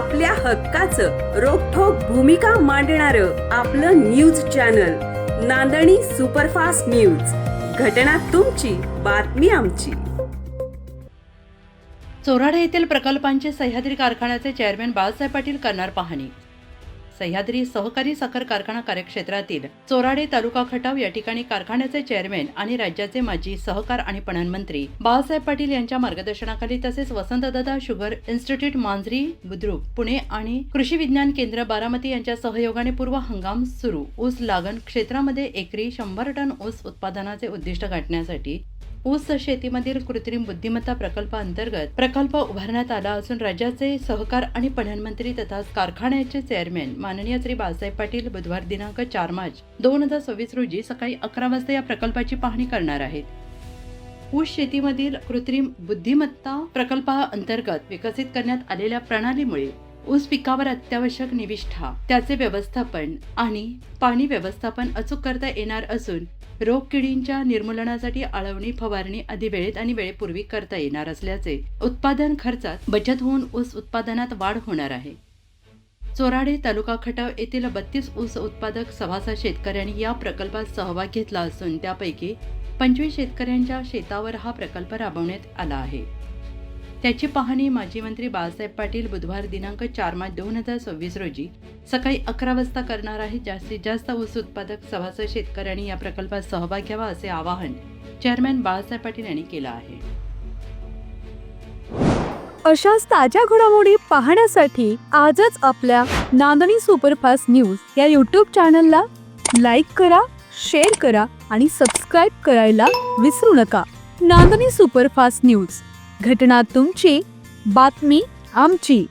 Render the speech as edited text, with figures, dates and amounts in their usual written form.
आपल्या हक्काचं रोखठोक भूमिका मांडणारं आपलं न्यूज चॅनल नांदणी सुपरफास्ट न्यूज। घटना तुमची, बातमी आमची। चोराडे येथील प्रकल्पांचे सह्याद्री कारखान्याचे चेअरमॅन बाळासाहेब पाटील करणार पाहणी। सह्याद्री सहकारी साखर कारखाना कार्यक्षेत्रातील चोराडे तालुका खटाव या ठिकाणी कारखान्याचे चेअरमॅन आणि राज्याचे माजी सहकार आणि पणन मंत्री बाळासाहेब पाटील यांच्या मार्गदर्शनाखाली तसेच वसंतदादा शुगर इन्स्टिट्यूट मांजरी बुद्रुक पुणे आणि कृषी विज्ञान केंद्र बारामती यांच्या सहयोगाने पूर्व हंगाम सुरू ऊस लागण क्षेत्रामध्ये एकरी 100 टन ऊस उत्पादनाचे उद्दिष्ट गाठण्यासाठी ऊस शेतीमधील कृत्रिम बुद्धिमत्ता प्रकल्पाअंतर्गत प्रकल्प उभारण्यात आला असून राज्याचे सहकार आणि पणन मंत्री तथा कारखान्याचे चेअरमॅन माननीय श्री बाळासाहेब पाटील बुधवार दिनांक 4 मार्च 2026 रोजी सकाळी 11 वाजता या प्रकल्पाची पाहणी करणार आहेत। ऊस शेतीमधील कृत्रिम बुद्धिमत्ता प्रकल्पाअंतर्गत विकसित करण्यात आलेल्या प्रणालीमुळे ऊस पिकावर अत्यावश्यक निविष्ठा, त्याचे व्यवस्थापन आणि पाणी व्यवस्थापन अचूक करता येणार असून रोग किडींच्या निर्मूलनासाठी आळवणी फवारणी आदी वेळेत आणि वेळेपूर्वी करता येणार असल्याचे उत्पादन खर्चात बचत होऊन ऊस उत्पादनात वाढ होणार आहे। चोराडे तालुका खटाव येथील 32 ऊस उत्पादक सभासद शेतकऱ्यांनी या प्रकल्पात सहभाग घेतला असून त्यापैकी 25 शेतकऱ्यांच्या शेतावर हा प्रकल्प राबवण्यात आला आहे। त्याची पाहणी माजी मंत्री बाळासाहेब पाटील बुधवार दिनांक 4 मार्च 2026 रोजी सकाळी 11 वाजता करणार आहे। जास्तीत जास्त ऊस उत्पादक सभासद शेतकऱ्यांनी या प्रकल्पात सहभाग घ्यावा असे आवाहन चेअरमॅन बाळासाहेब पाटील यांनी केलं आहे। अशाच ताज्या घडामोडी पाहण्यासाठी आजच आपल्या नांदणी सुपरफास्ट न्यूज या YouTube चॅनलला लाईक करा, शेअर करा आणि सबस्क्राईब करायला विसरू नका। नांदणी सुपरफास्ट न्यूज, घटना तुमची, बातमी आमची।